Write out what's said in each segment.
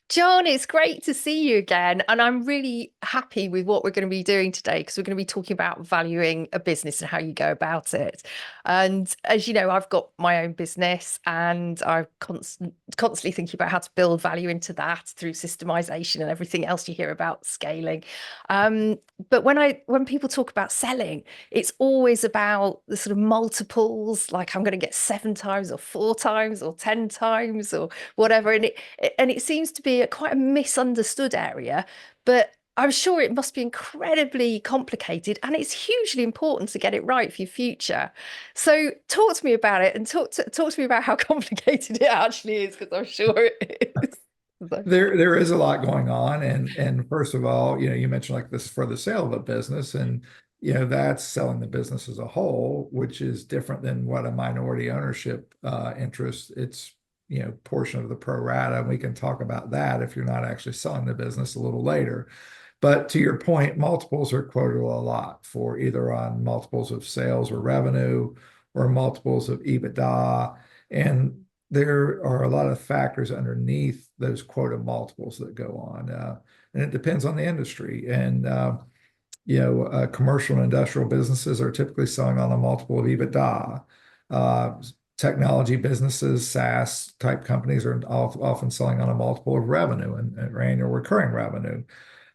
John, it's great to see you again. And I'm really happy with what we're going to be doing today because we're going to be talking about valuing a business and how you go about it. And as you know, I've got my own business and I'm constantly thinking about how to build value into that through systemization and everything else you hear about scaling. Um, but when people talk about selling, it's always about the sort of multiples, like I'm going to get 7 times or 4 times or 10 times or whatever. And it seems to be quite a misunderstood area, but I'm sure it must be incredibly complicated and it's hugely important to get it right for your future. So talk to me about it and talk to me about how complicated it actually is, because I'm sure it is. So, There is a lot going on, and first of all, you mentioned like this for the sale of a business, and that's selling the business as a whole, which is different than what a minority ownership interest. It's portion of the pro rata, and we can talk about that if you're not actually selling the business a little later. But to your point, multiples are quoted a lot for either on multiples of sales or revenue or multiples of EBITDA. And there are a lot of factors underneath those quoted multiples that go on. And it depends on the industry. And, commercial and industrial businesses are typically selling on a multiple of EBITDA. Uh, Technology businesses, SaaS type companies are often selling on a multiple of revenue and annual recurring revenue.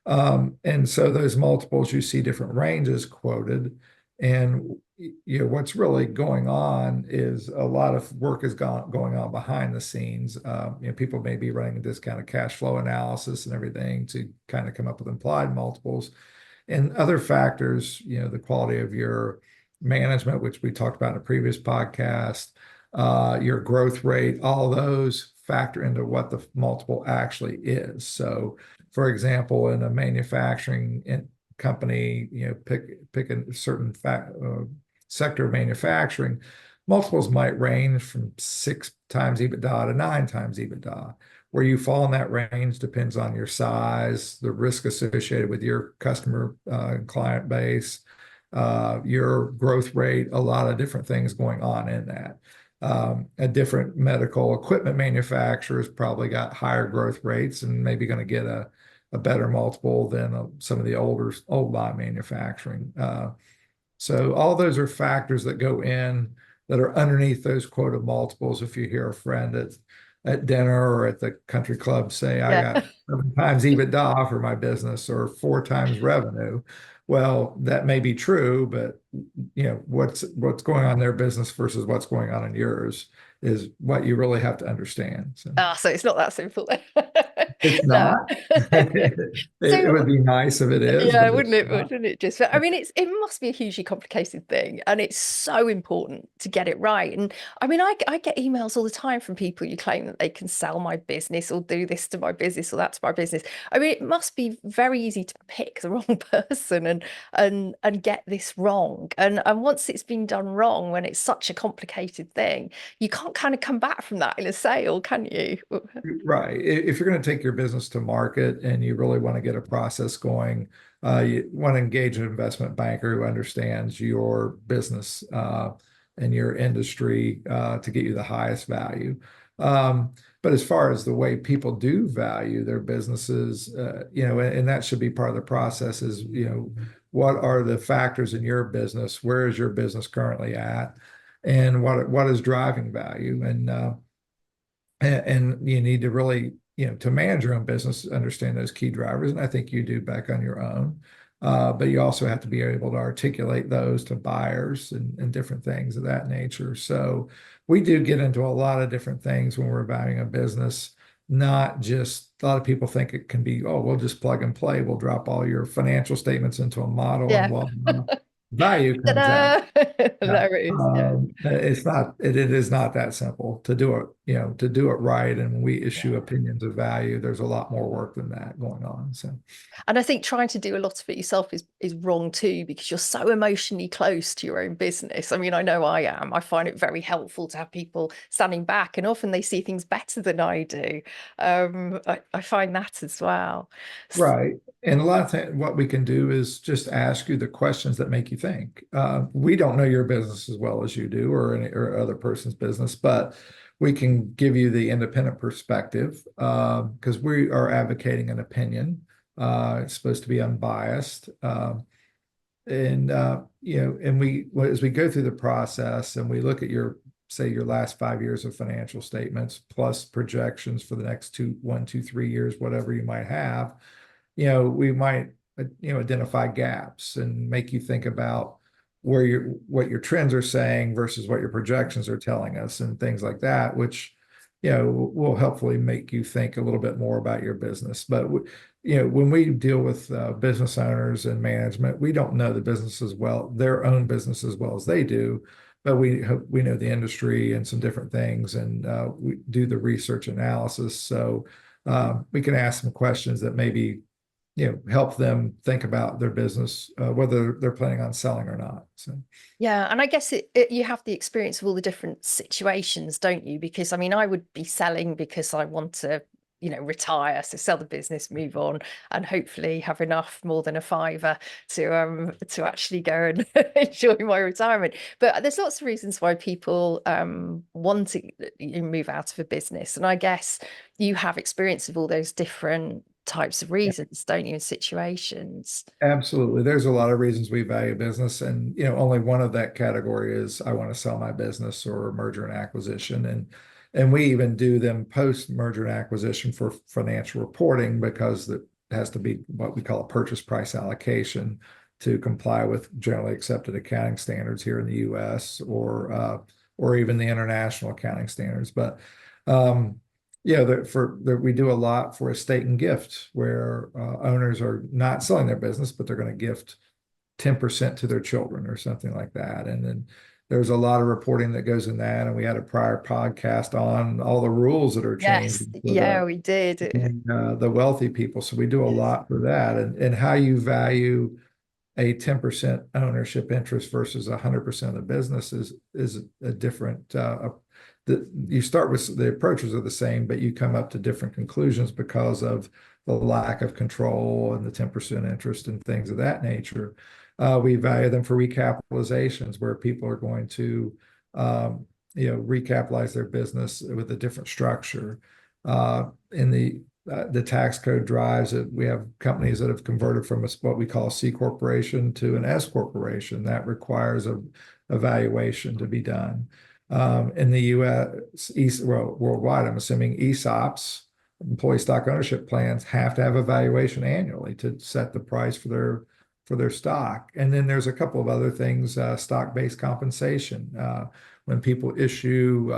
And so those multiples, you see different ranges quoted. And what's really going on is a lot of work is going on behind the scenes. People may be running a discounted cash flow analysis and everything to kind of come up with implied multiples. And other factors, the quality of your management, which we talked about in a previous podcast, your growth rate, all those factor into what the multiple actually is. So, for example, in a manufacturing company, pick a certain sector of manufacturing, multiples might range from 6 times EBITDA to 9 times EBITDA. Where you fall in that range depends on your size, the risk associated with your customer client base, your growth rate, a lot of different things going on in that. A different medical equipment manufacturers probably got higher growth rates and maybe going to get a better multiple than some of the old line manufacturing. So all those are factors that go in that are underneath those quoted multiples. If you hear a friend at dinner or at the country club say, I yeah. got 7 times EBITDA for my business or 4 times revenue. Well, that may be true, but what's going on in their business versus what's going on in yours is what you really have to understand. So Ah, so it's not that simple. it's No. not. It So would be nice if it is, yeah, but wouldn't it's it? not. Wouldn't it just? I mean, it must be a hugely complicated thing, and it's so important to get it right. And I mean, I get emails all the time from people who claim that they can sell my business or do this to my business or that to my business. I mean, it must be very easy to pick the wrong person and get this wrong. And once it's been done wrong, when it's such a complicated thing, you can't kind of come back from that in a sale, can you? Right. If you're going to take your business to market and you really want to get a process going, you want to engage an investment banker who understands your business and your industry to get you the highest value. But as far as the way people do value their businesses, and that should be part of the process is, what are the factors in your business? Where is your business currently at? And what is driving value? And you need to really, to manage your own business, understand those key drivers. And I think you do back on your own. But you also have to be able to articulate those to buyers and different things of that nature. So we do get into a lot of different things when we're valuing a business, not just a lot of people think it can be, oh, we'll just plug and play. We'll drop all your financial statements into a model and Yeah. well, value comes out. Ta-da! Yeah. There it is. Yeah. It's not, it is not that simple to do it, to do it right. And when we issue Yeah. opinions of value, there's a lot more work than that going on. So, And I think trying to do a lot of it yourself is wrong too, because you're so emotionally close to your own business. I mean, I know I am. I find it very helpful to have people standing back, and often they see things better than I do. I find that as well. right. And a lot of things, what we can do is just ask you the questions that make you think. We don't know your business as well as you do or any or other person's business, but we can give you the independent perspective because we are advocating an opinion. It's supposed to be unbiased. And we as we go through the process and we look at your say your last 5 years of financial statements plus projections for the next 1, 2, 3 years, whatever you might have, we might identify gaps and make you think about what your trends are saying versus what your projections are telling us and things like that, which will helpfully make you think a little bit more about your business. But when we deal with business owners and management, we don't know the business as well, their own business as well as they do, but we know the industry and some different things, and we do the research analysis. So we can ask some questions that maybe help them think about their business, whether they're planning on selling or not. So. Yeah, and I guess you have the experience of all the different situations, don't you? Because I mean, I would be selling because I want to, retire, so sell the business, move on, and hopefully have enough more than a fiver to actually go and enjoy my retirement. But there's lots of reasons why people want to move out of a business, and I guess you have experience of all those different types of reasons, don't you, in situations? Absolutely. There's a lot of reasons we value business, and only one of that category is I want to sell my business or merger and acquisition. And we even do them post merger and acquisition for financial reporting because it has to be what we call a purchase price allocation to comply with generally accepted accounting standards here in the US or even the international accounting standards. But yeah, we do a lot for estate and gift where owners are not selling their business, but they're going to gift 10% to their children or something like that. And then there's a lot of reporting that goes in that. And we had a prior podcast on all the rules that are Yes, changing for yeah, we did. the wealthy people. So we do a Yes. lot for that. And how you value a 10% ownership interest versus 100% of the business is a different you start with the approaches are the same, but you come up to different conclusions because of the lack of control and the 10% interest and things of that nature. We value them for recapitalizations where people are going to recapitalize their business with a different structure. In the tax code drives it. We have companies that have converted from what we call a C corporation to an S corporation. That requires a valuation to be done. In the U.S., worldwide, I'm assuming ESOPs, employee stock ownership plans, have to have a valuation annually to set the price for their stock. And then there's a couple of other things, stock-based compensation. When people issue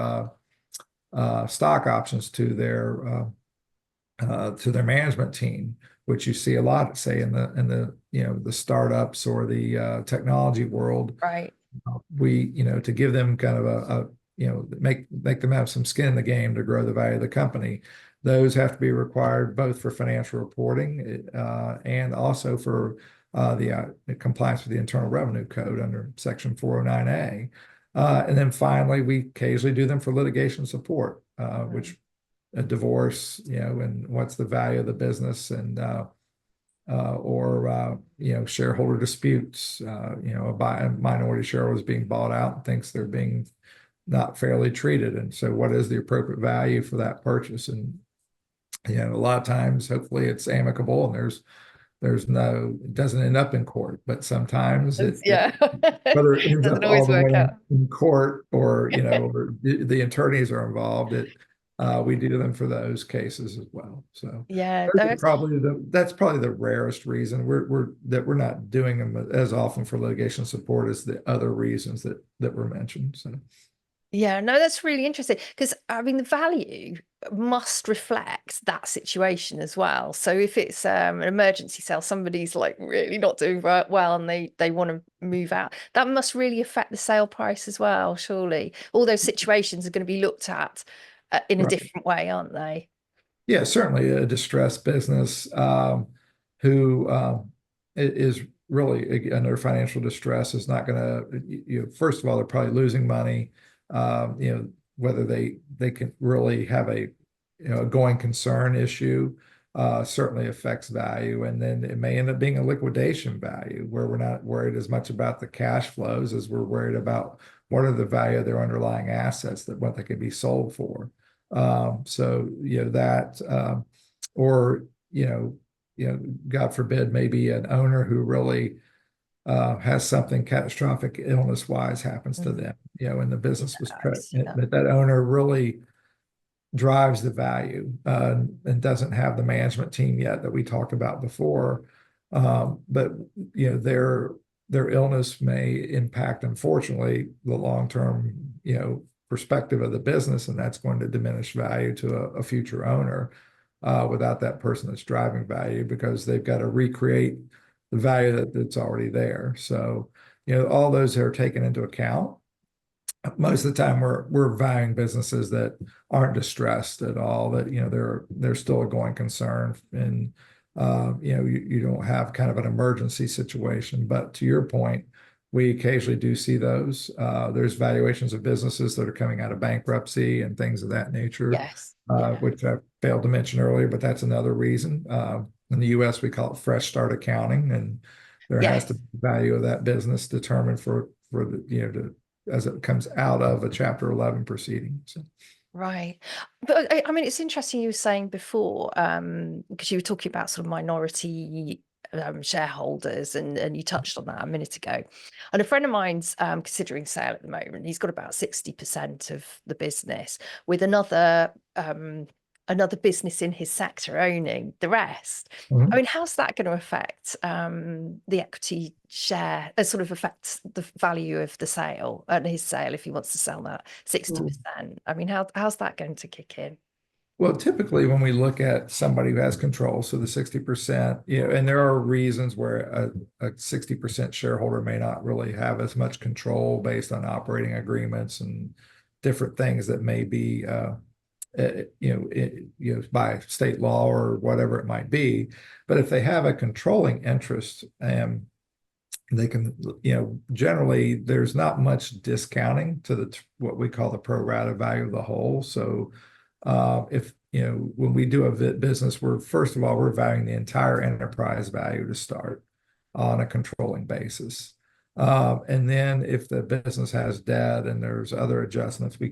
stock options to their management team, which you see a lot, say in the startups or the technology world. Right. We to give them kind of make them have some skin in the game to grow the value of the company. Those have to be required both for financial reporting and also for the compliance with the Internal Revenue Code under Section 409A. And then finally, we occasionally do them for litigation support, which a divorce, and what's the value of the business, and or shareholder disputes. A minority shareholder is being bought out and thinks they're being not fairly treated, and so what is the appropriate value for that purchase? And a lot of times, hopefully, it's amicable and it doesn't end up in court, but sometimes Yeah. whether it ends Doesn't up all always the work way out. in court or or the attorneys are involved, we do them for those cases as well. So Yeah, that's probably the rarest reason we're not doing them as often for litigation support as the other reasons that were mentioned. So yeah, no, that's really interesting because I mean the value must reflect that situation as well. So if it's an emergency sale, somebody's like really not doing well and they want to move out, that must really affect the sale price as well, surely. All those situations are going to be looked at in a right. different way, aren't they? Yeah, certainly a distressed business who is really under financial distress is not going to, first of all, they're probably losing money. Whether they can really have a going concern issue. certainly affects value. And then it may end up being a liquidation value where we're not worried as much about the cash flows as we're worried about what are the value of their underlying assets, that what they could be sold for. So, that, or, God forbid, maybe an owner who really has something catastrophic illness wise happens to them, and the Yeah, business was, I see that. but that owner really drives the value, and doesn't have the management team yet that we talked about before. But their illness may impact, unfortunately, the long-term, perspective of the business, and that's going to diminish value to a future owner, without that person that's driving value, because they've got to recreate the value that's already there. So, all those are taken into account. Most of the time we're valuing businesses that aren't distressed at all, that they're still a going concern, and you don't have kind of an emergency situation. But to your point, we occasionally do see those. There's valuations of businesses that are coming out of bankruptcy and things of that nature, Yes. Yeah. which I failed to mention earlier, but that's another reason. In the US, we call it fresh start accounting, and there has to Yes. be value of that business determined for the, as it comes out of a Chapter 11 proceeding. So. Right. But I mean, it's interesting you were saying before, because you were talking about sort of minority shareholders, and you touched on that a minute ago. And a friend of mine's considering sale at the moment. He's got about 60% of the business, with another business in his sector owning the rest. I Mhm. mean, how's that going to affect the equity share, sort of affects the value of the sale and his sale if he wants to sell that 60%? I mean, how's that going to kick in? Well, typically when we look at somebody who has control, so the 60%, and there are reasons where a 60% shareholder may not really have as much control based on operating agreements and different things that may be, by state law or whatever it might be. But if they have a controlling interest, they can, generally there's not much discounting to what we call the pro rata value of the whole. So if, when we do a business, we're, first of all, we're valuing the entire enterprise value to start on a controlling basis. And then if the business has debt and there's other adjustments, we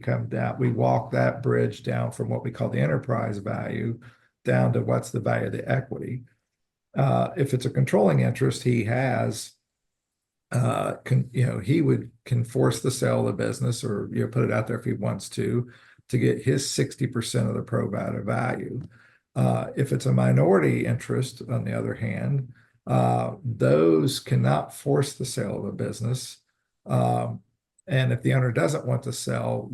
walk that bridge down from what we call the enterprise value down to what's the value of the equity. If it's a controlling interest, he has, can force the sale of the business, or put it out there if he wants to get his 60% of the pro rata value. If it's a minority interest, on the other hand, those cannot force the sale of a business. And if the owner doesn't want to sell,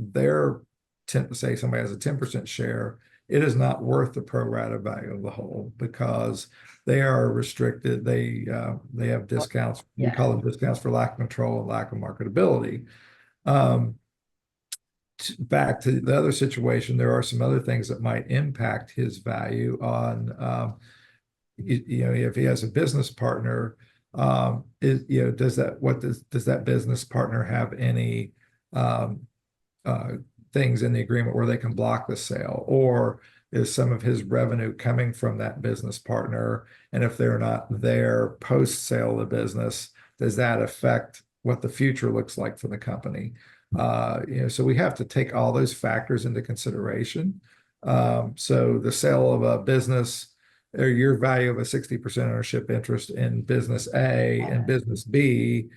say somebody has a 10% share, it is not worth the pro rata value of the whole, because they are restricted. They have discounts. We Yeah. call them discounts for lack of control and lack of marketability. Back to the other situation, there are some other things that might impact his value on, if he has a business partner, does that business partner have any things in the agreement where they can block the sale, or is some of his revenue coming from that business partner? And if they're not there post sale of the business, does that affect what the future looks like for the company? So we have to take all those factors into consideration. So the sale of a business, or your value of a 60% ownership interest in business A and business B,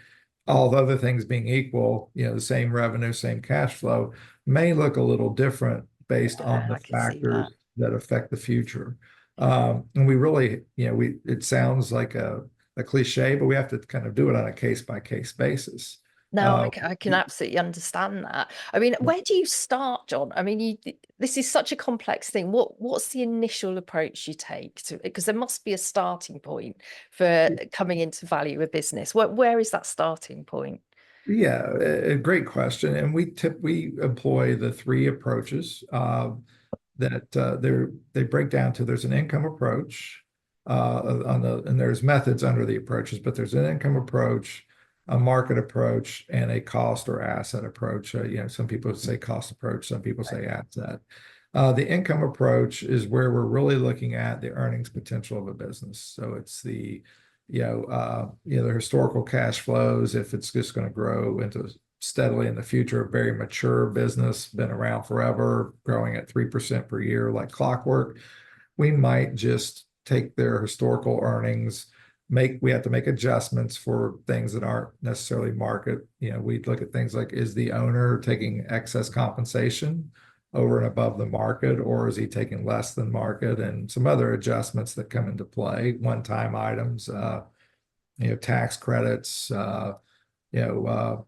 all the other things being equal, the same revenue, same cash flow, may look a little different based on the I can see that. factors that affect the future. And we really, it sounds like a cliche, but we have to kind of do it on a case by case basis. No, Uh, I can absolutely understand that. I mean, where do you start, John? I mean, this is such a complex thing. What's the initial approach you take to, because there must be a starting point for coming into value a business. Where is that starting point? Yeah, a great question. And we employ the three approaches that they break down to. There's an income approach and there's methods under the approaches, but there's an income approach, a market approach, and a cost or asset approach. Some people say cost approach, some people say asset. The income approach is where we're really looking at the earnings potential of a business. So it's the historical cash flows, if it's just going to grow into steadily in the future, a very mature business, been around forever, growing at 3% per year like clockwork. We might just take their historical earnings, we have to make adjustments for things that aren't necessarily market. We look at things like, is the owner taking excess compensation over and above the market, or is he taking less than market, and some other adjustments that come into play, one-time items, tax credits, one-off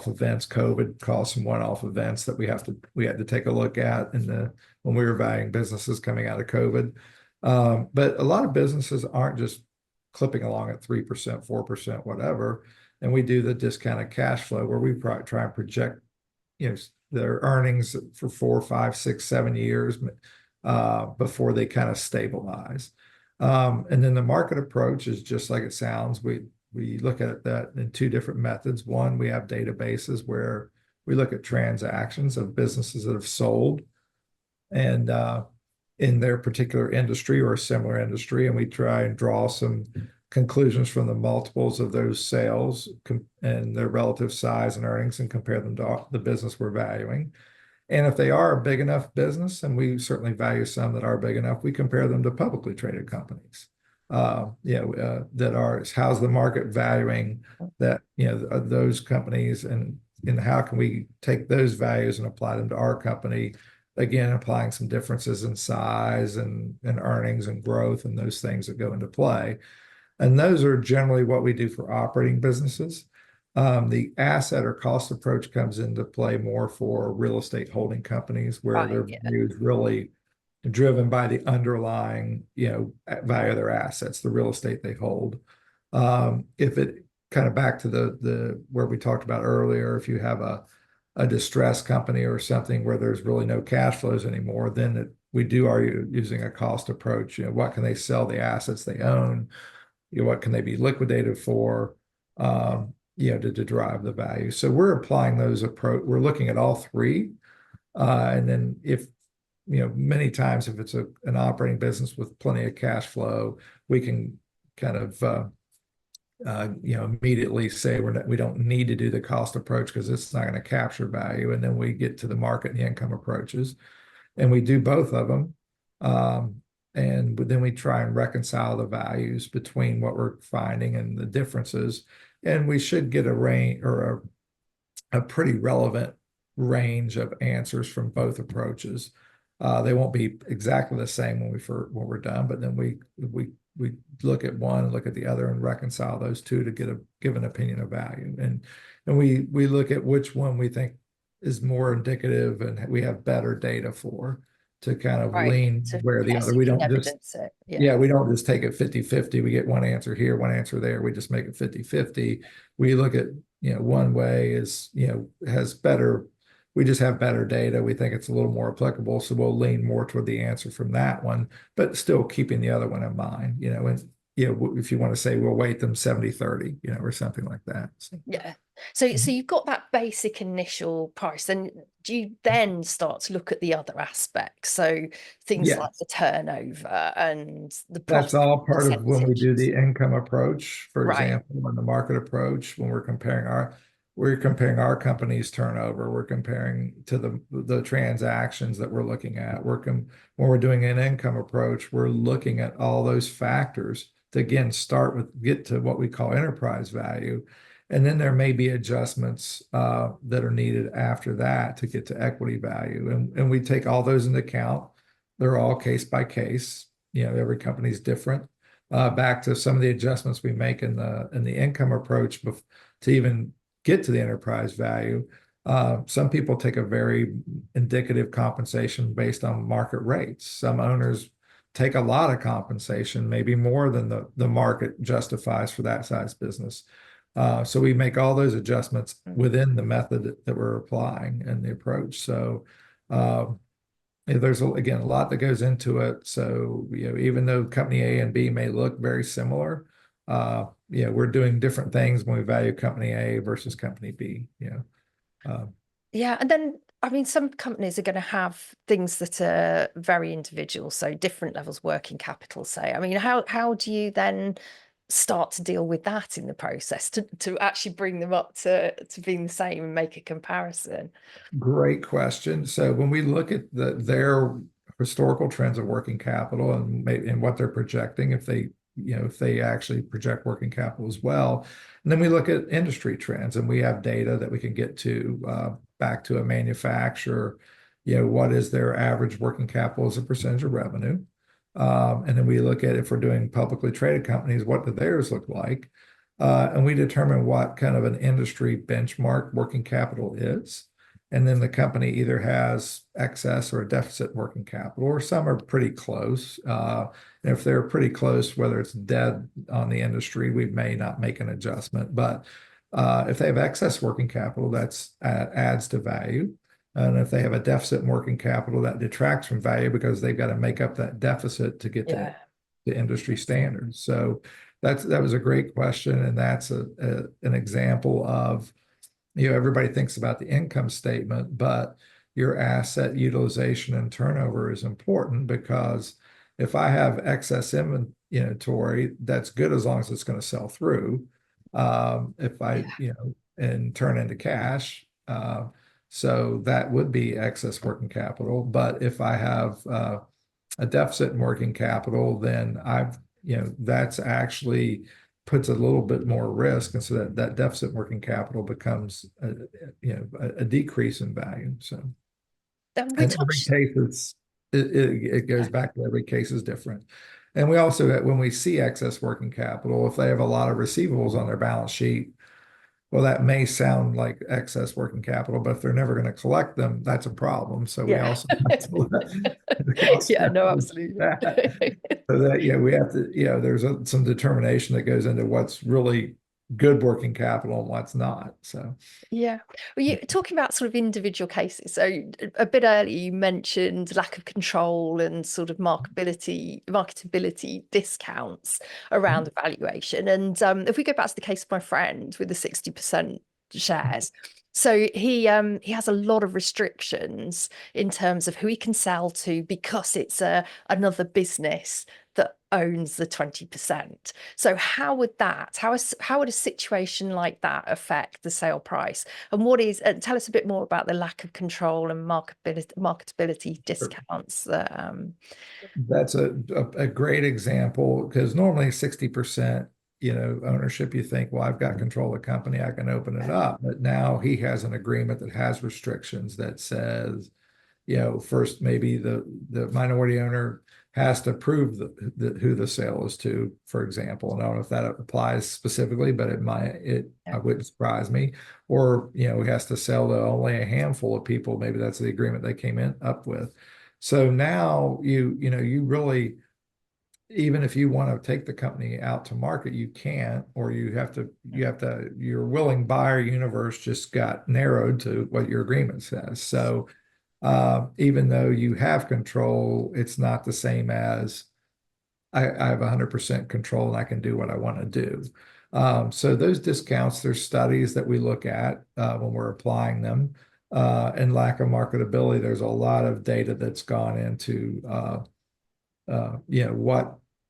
events. COVID caused some one-off events that we had to take a look at when we were valuing businesses coming out of COVID. But a lot of businesses aren't just clipping along at 3%, 4%, whatever. And we do the discounted cash flow where we try and project, their earnings for 4, 5, 6, 7 years before they kind of stabilize. And then the market approach is just like it sounds. We look at that in two different methods. One, we have databases where we look at transactions of businesses that have sold and in their particular industry or a similar industry, and we try and draw some conclusions from the multiples of those sales and their relative size and earnings and compare them to the business we're valuing. And if they are a big enough business, and we certainly value some that are big enough, we compare them to publicly traded companies. How's the market valuing that, those companies, and how can we take those values and apply them to our company? Again, applying some differences in size and earnings and growth and those things that go into play. And those are generally what we do for operating businesses. The asset or cost approach comes into play more for real estate holding companies, where their value is really driven by the underlying, value of their assets, the real estate they hold. If it kind of back to the where we talked about earlier, if you have a distressed company or something where there's really no cash flows anymore, then we are using a cost approach. What can they sell the assets they own? What can they be liquidated for? To drive the value. So we're applying those approach. We're looking at all three, and then if many times if it's an operating business with plenty of cash flow, we can kind of immediately say we don't need to do the cost approach because it's not going to capture value, and then we get to the market and the income approaches, and we do both of them. And then we try and reconcile the values between what we're finding and the differences. And we should get a range or a pretty relevant range of answers from both approaches. They won't be exactly the same when we're done, but then we look at one and look at the other and reconcile those two to give an opinion of value. And we look at which one we think is more indicative and we have better data for, to kind of lean where the other. We don't just we don't just take it 50-50. We get one answer here, one answer there. We just make it 50-50. We look at, one way is, has better, we just have better data. We think it's a little more applicable. So we'll lean more toward the answer from that one, but still keeping the other one in mind, and if you want to say we'll weight them 70-30, or something like that. So you've got that basic initial price, and do you then start to look at the other aspects? So things like the turnover and the profit. That's all part of when we do the income approach, for example, and the market approach. When we're comparing our company's turnover, we're comparing to the transactions that we're looking at. When we're doing an income approach, we're looking at all those factors to, again, get to what we call enterprise value. And then there may be adjustments that are needed after that to get to equity value. And we take all those into account. They're all case by case. Every company is different. Back to some of the adjustments we make in the income approach to even get to the enterprise value. Some people take a very indicative compensation based on market rates. Some owners take a lot of compensation, maybe more than the market justifies for that size business. So we make all those adjustments within the method that we're applying and the approach. So there's, again, a lot that goes into it. So, even though company A and B may look very similar, we're doing different things when we value company A versus company B. And then I mean, some companies are going to have things that are very individual, so different levels of working capital, say. I mean, how do you then start to deal with that in the process to actually bring them up to being the same and make a comparison? Great question. So when we look at their historical trends of working capital and what they're projecting, if they actually project working capital as well, and then we look at industry trends, and we have data that we can get to back to a manufacturer, what is their average working capital as a percentage of revenue, and then we look at, if we're doing publicly traded companies, what do theirs look like, and we determine what kind of an industry benchmark working capital is. And then the company either has excess or a deficit working capital, or some are pretty close. And if they're pretty close, whether it's dead on the industry, we may not make an adjustment. But if they have excess working capital, that's adds to value. And if they have a deficit in working capital, that detracts from value because they've got to make up that deficit to get to Yeah. the industry standards. So that was a great question, and that's an example of, everybody thinks about the income statement, but your asset utilization and turnover is important, because if I have excess inventory, that's good as long as it's going to sell through. If I, Yeah. and turn into cash, so that would be excess working capital. But if I have a deficit in working capital, then that's actually puts a little bit more risk, and so that deficit working capital becomes a decrease in value. So, And we and every touched, case it goes yeah, back to, every case is different. And we also, when we see excess working capital, if they have a lot of receivables on their balance sheet, well, that may sound like excess working capital, but if they're never going to collect them, that's a problem. So we yeah. also have to we also Yeah, have no, to look absolutely. at that. So that, we have to, there's some determination that goes into what's really good working capital and what's not. So Yeah. Well, you talking about sort of individual cases. So a bit earlier you mentioned lack of control and sort of marketability discounts around the valuation. And if we go back to the case of my friend with the 60% shares. So he has a lot of restrictions in terms of who he can sell to, because it's another business that owns the 20%. So how would a situation like that affect the sale price? And tell us a bit more about the lack of control and marketability discounts that that's a great example, because normally 60%, ownership, you think, well, I've got control of the company, I can open it up. But now he has an agreement that has restrictions that says, first, maybe the minority owner has to prove who the sale is to, for example. And I don't know if that applies specifically, but I wouldn't surprise me. Or, he has to sell to only a handful of people. Maybe that's the agreement they came up with. So now you really, even if you want to take the company out to market, you can't, or your willing buyer universe just got narrowed to what your agreement says. So even though you have control, it's not the same as I have 100% control and I can do what I want to do. So those discounts, there's studies that we look at when we're applying them. And lack of marketability, there's a lot of data that's gone into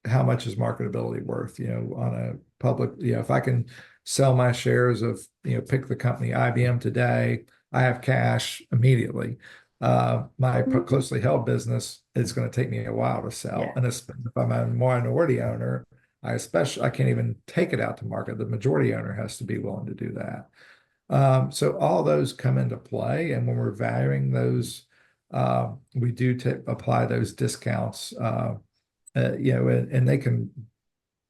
how much is marketability worth, on a public, if I can sell my shares of, pick the company IBM today, I have cash immediately. My closely held business, it's going to take me a while to sell. yeah. And if I'm a minority owner, I can't even take it out to market. The majority owner has to be willing to do that. So all those come into play. And when we're valuing those, we do apply those discounts, and they can,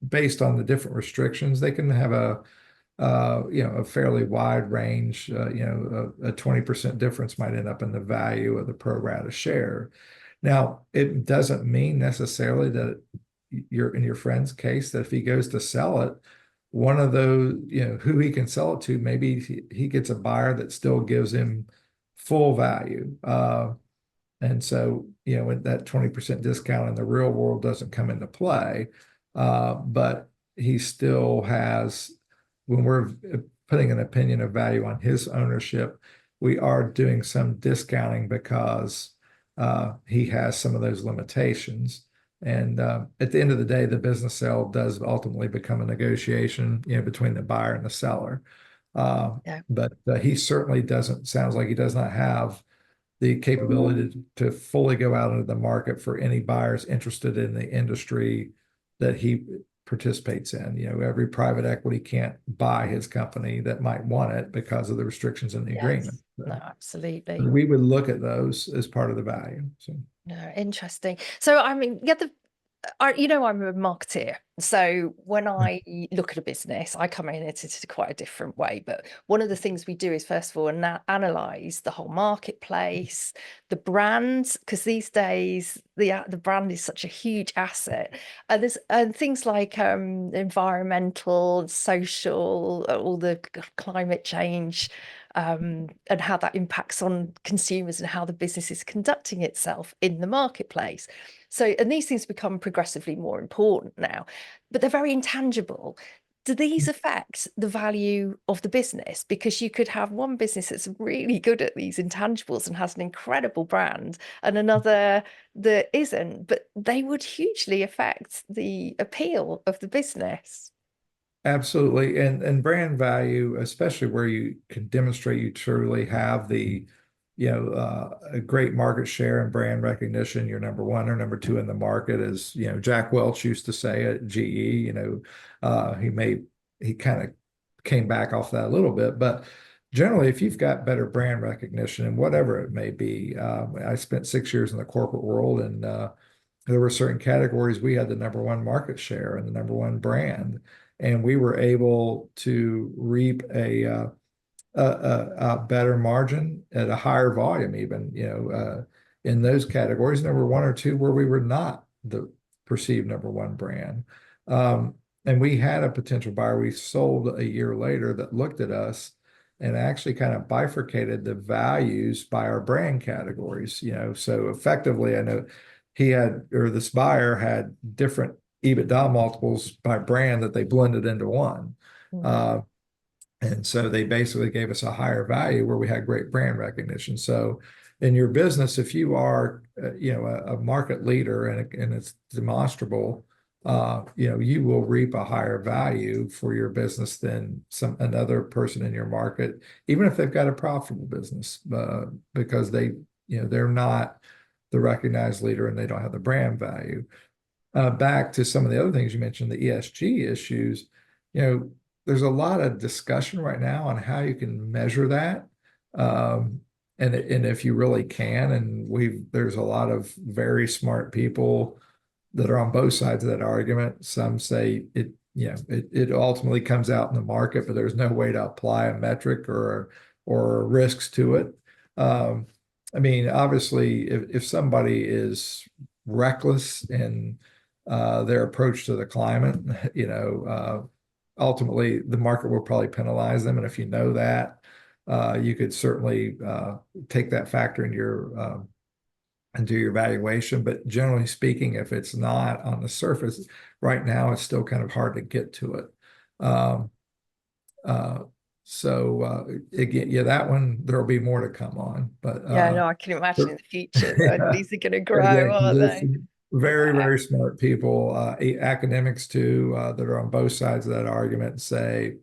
based on the different restrictions, they can have a fairly wide range. A 20% difference might end up in the value of the pro rata share. Now, it doesn't mean necessarily that in your friend's case, that if he goes to sell it, one of those, who he can sell it to, maybe he gets a buyer that still gives him full value. And so, with that 20% discount in the real world doesn't come into play. But he still has, when we're putting an opinion of value on his ownership, we are doing some discounting because he has some of those limitations. And at the end of the day, the business sale does ultimately become a negotiation, between the buyer and the seller. Uh, Yeah. but he certainly doesn't, sounds like he does not have the capability to fully go out into the market for any buyers interested in the industry that he participates in. Every private equity can't buy his company that might want it because of the restrictions in the agreement. Yes. No, absolutely. We would look at those as part of the value. So, No, interesting. So, I mean, yeah, I'm a marketeer. So when I look at a business, I come in it in quite a different way. But one of the things we do is, first of all, analyze the whole marketplace, the brands, because these days the brand is such a huge asset. And things like environmental, social, all the climate change. And how that impacts on consumers and how the business is conducting itself in the marketplace. So, and these things become progressively more important now, but they're very intangible. Do these affect the value of the business? Because you could have one business that's really good at these intangibles and has an incredible brand, and another that isn't, but they would hugely affect the appeal of the business. absolutely. And brand value, especially where you can demonstrate you truly have a great market share and brand recognition. You're number one or number two in the market, as Jack Welch used to say at GE. He kind of came back off that a little bit, but generally, if you've got better brand recognition and whatever it may be, I spent 6 years in the corporate world, and there were certain categories we had the number one market share and the number one brand, and we were able to reap a better margin at a higher volume, even, in those categories. There were one or two where we were not the perceived number one brand. And we had a potential buyer we sold a year later that looked at us and actually kind of bifurcated the values by our brand categories. So effectively, I know this buyer had different EBITDA multiples by brand that they blended into one. Mm. Uh, and so they basically gave us a higher value where we had great brand recognition. So in your business, if you are, a market leader and it's demonstrable, you will reap a higher value for your business than another person in your market, even if they've got a profitable business, because they're not the recognized leader and they don't have the brand value. Back to some of the other things you mentioned, the ESG issues, you know, there's a lot of discussion right now on how you can measure that. Um, and if you really can, and there's a lot of very smart people that are on both sides of that argument. Some say it ultimately comes out in the market, but there's no way to apply a metric or risks to it. Um, I mean, obviously, if somebody is reckless in their approach to the climate, ultimately the market will probably penalize them. And if you know that, you could certainly take that factor into your valuation. But generally speaking, if it's not on the surface right now, it's still kind of hard to get to it. Um, uh, Again, yeah, that one there'll be more to come on, but Yeah, no, I can imagine in the future that yeah, these are going to grow, again, aren't there's they? some very, very smart people, academics too, that are on both sides of that argument and say,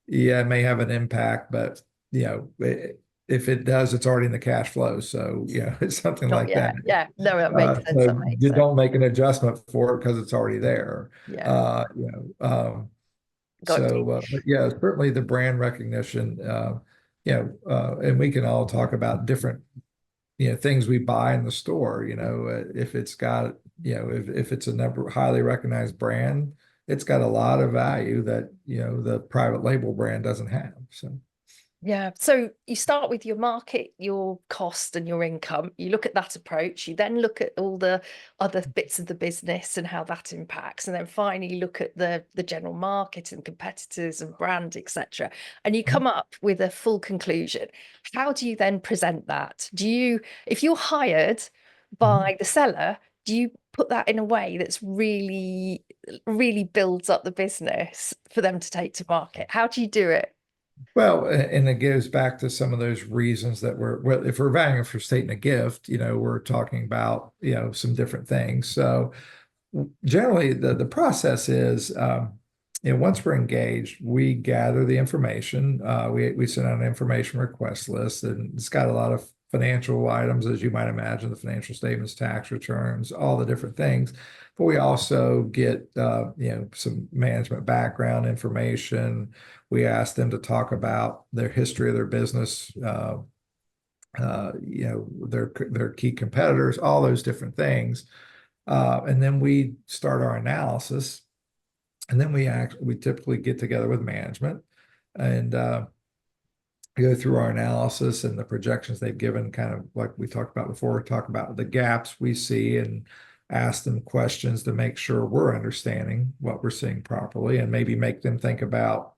yeah, it may have an impact, but if it does, it's already in the cash flow. So, it's something Not like that. yet. Yeah, no, that makes sense. So That makes you sense. don't make an adjustment for it because it's already there. Yeah, got you. But yeah, certainly the brand recognition, and we can all talk about different, things we buy in the store, if it's got, if it's a number highly recognized brand, it's got a lot of value that, the private label brand doesn't have. So. Yeah. So you start with your market, your cost and your income. You look at that approach. You then look at all the other bits of the business and how that impacts. And then finally look at the general market and competitors and brand, etc. And you come up with a full conclusion. How do you then present that? If you're hired Mhm. by the seller, do you put that in a way that's really, really builds up the business for them to take to market? How do you do it? Well, and it goes back to some of those reasons that well, if we're valuing for stating a gift, we're talking about, some different things. So generally the process is, once we're engaged, we gather the information. We send out an information request list, and it's got a lot of financial items, as you might imagine, the financial statements, tax returns, all the different things. But we also get, some management background information. We ask them to talk about their history of their business, their key competitors, all those different things. And then we start our analysis, and then we typically get together with management and go through our analysis and the projections they've given, kind of like we talked about before, talk about the gaps we see and ask them questions to make sure we're understanding what we're seeing properly, and maybe make them think about,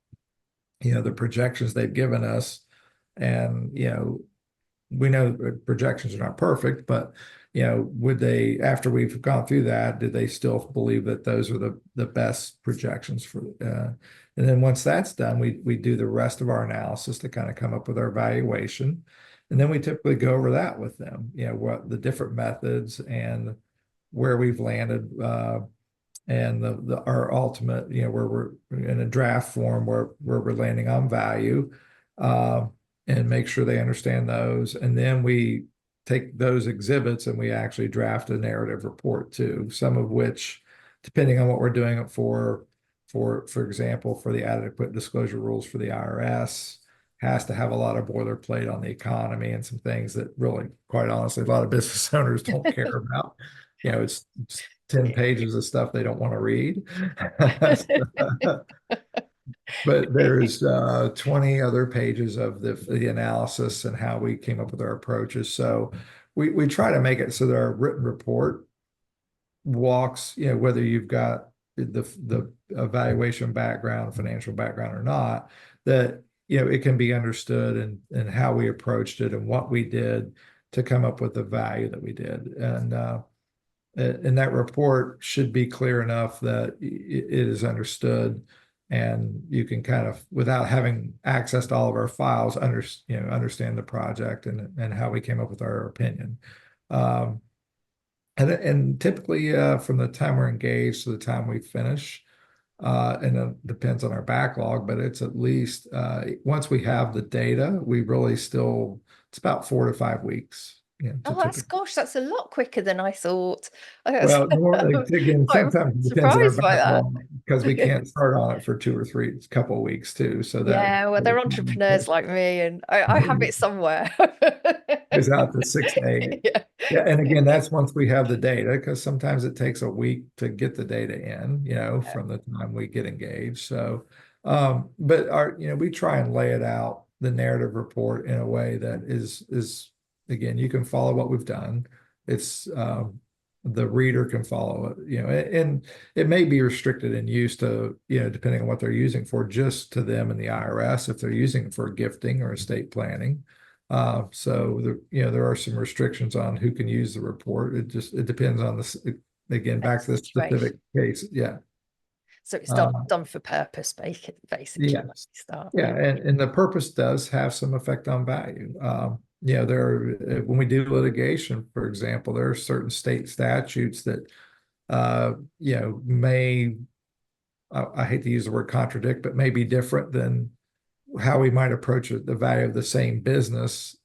the projections they've given us. And, we know projections are not perfect, but would they, after we've gone through that, did they still believe that those are the best projections for? And then once that's done, we do the rest of our analysis to kind of come up with our valuation, and then we typically go over that with them. What the different methods and where we've landed, and our ultimate, where we're in a draft form where we're landing on value. And make sure they understand those. And then we take those exhibits and we actually draft a narrative report too, some of which, depending on what we're doing it for example, for the adequate disclosure rules for the IRS, has to have a lot of boilerplate on the economy and some things that really, quite honestly, a lot of business owners don't care about. It's 10 pages of stuff they don't want to read. But there's 20 other pages of the analysis and how we came up with our approaches. So we try to make it so that our written report walks, whether you've got the evaluation background, financial background or not, that it can be understood, and how we approached it and what we did to come up with the value that we did. And that report should be clear enough that it is understood, and you can kind of, without having access to all of our files, understand the project and how we came up with our opinion. And typically, from the time we're engaged to the time we finish, and it depends on our backlog, but it's at least, once we have the data, it's about 4 to 5 weeks, to Oh, that's typically. gosh, that's a lot quicker than I thought. I was Well, again, quite sometimes it depends on our surprised by that. backlog, because we can't start on it for 2 or 3, couple of weeks too. So that Yeah, well, they're entrepreneurs like me, and I have it somewhere. goes out to 6 to 8. Yeah. Yeah, and again, that's once we have the data, because sometimes it takes a week to get the data in, from the time we get engaged. So, but we try and lay it out, the narrative report, in a way that is again, you can follow what we've done. It's the reader can follow it, and it may be restricted in use to, depending on what they're using for, just to them and the IRS, if they're using it for gifting or estate planning. So there are some restrictions on who can use the report. It depends on again, back to the specific Situation. case. Yeah. So it's Uh, done for purpose, basically, when yes. you start. Yeah. Yeah. And the purpose does have some effect on value. When we do litigation, for example, there are certain state statutes that, may, I hate to use the word contradict, but may be different than how we might approach the value of the same business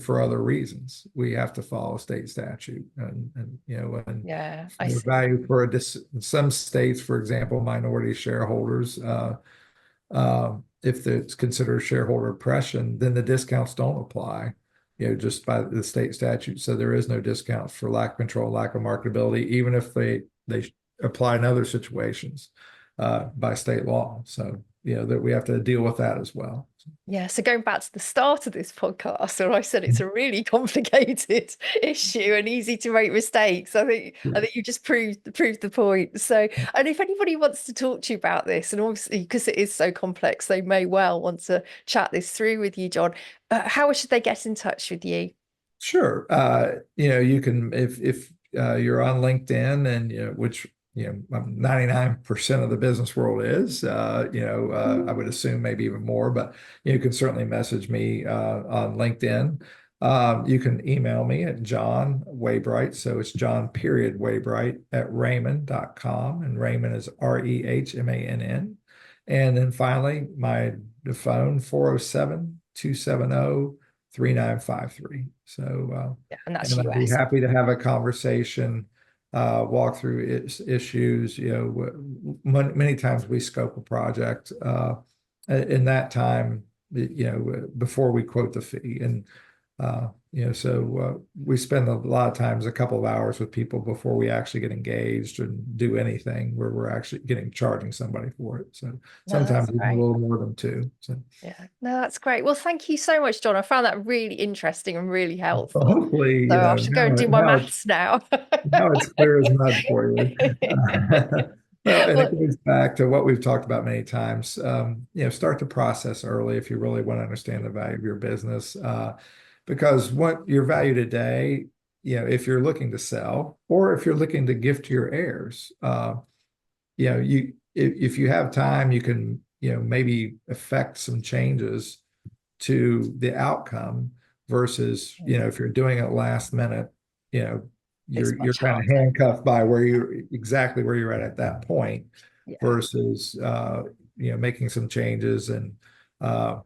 for other reasons. We have to follow state statute, and Yeah, I for the see. value in some states, for example, minority shareholders, if it's considered shareholder oppression, then the discounts don't apply, just by the state statute. So there is no discount for lack of control, lack of marketability, even if they apply in other situations, by state law. So, that we have to deal with that as well. Yeah, so going back to the start of this podcast, where I said it's a really complicated issue and easy to make mistakes, I think you just proved the point. So, and if anybody wants to talk to you about this, and obviously because it is so complex, they may well want to chat this through with you, John. How should they get in touch with you? Sure. You can, if you're on LinkedIn, and which 99% of the business world is. I would assume maybe even more, but you can certainly message me on LinkedIn. You can email me at John Waybright. So it's John period Waybright at Rehmann.com. And Rehmann is Rehmann. And then finally, the phone 407-270-3953. So, Yeah, and that's and I'd be US. happy to have a conversation, walk through issues. Many times we scope a project in that time, before we quote the fee. And we spend a lot of times, a couple of hours with people before we actually get engaged and do anything where we're actually charging somebody for it. So No, sometimes that's even a great. little more than two. So Yeah, no, that's great. Well, thank you so much, John. I found that really interesting and really helpful. hopefully, So I should go and do my now maths now. it's clear as mud for you. Well, and it Well, goes back to what we've talked about many times. Start the process early if you really want to understand the value of your business. Because what your value today, if you're looking to sell or if you're looking to gift to your heirs, if you have time, you can, maybe affect some changes to the outcome versus, if you're doing it last minute, you know, it's you're much kind of harder. handcuffed by exactly where you're at that point Yeah, versus, making some changes and that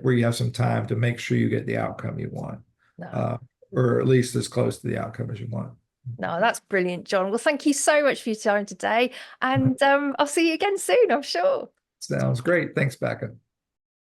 where you have some time to make sure you get the outcome you want, no, uh, or at least as close to the outcome as you want. no, that's brilliant, John. Well, thank you so much for your time today. And I'll see you again soon, I'm sure. Sounds great. Thanks, Becca.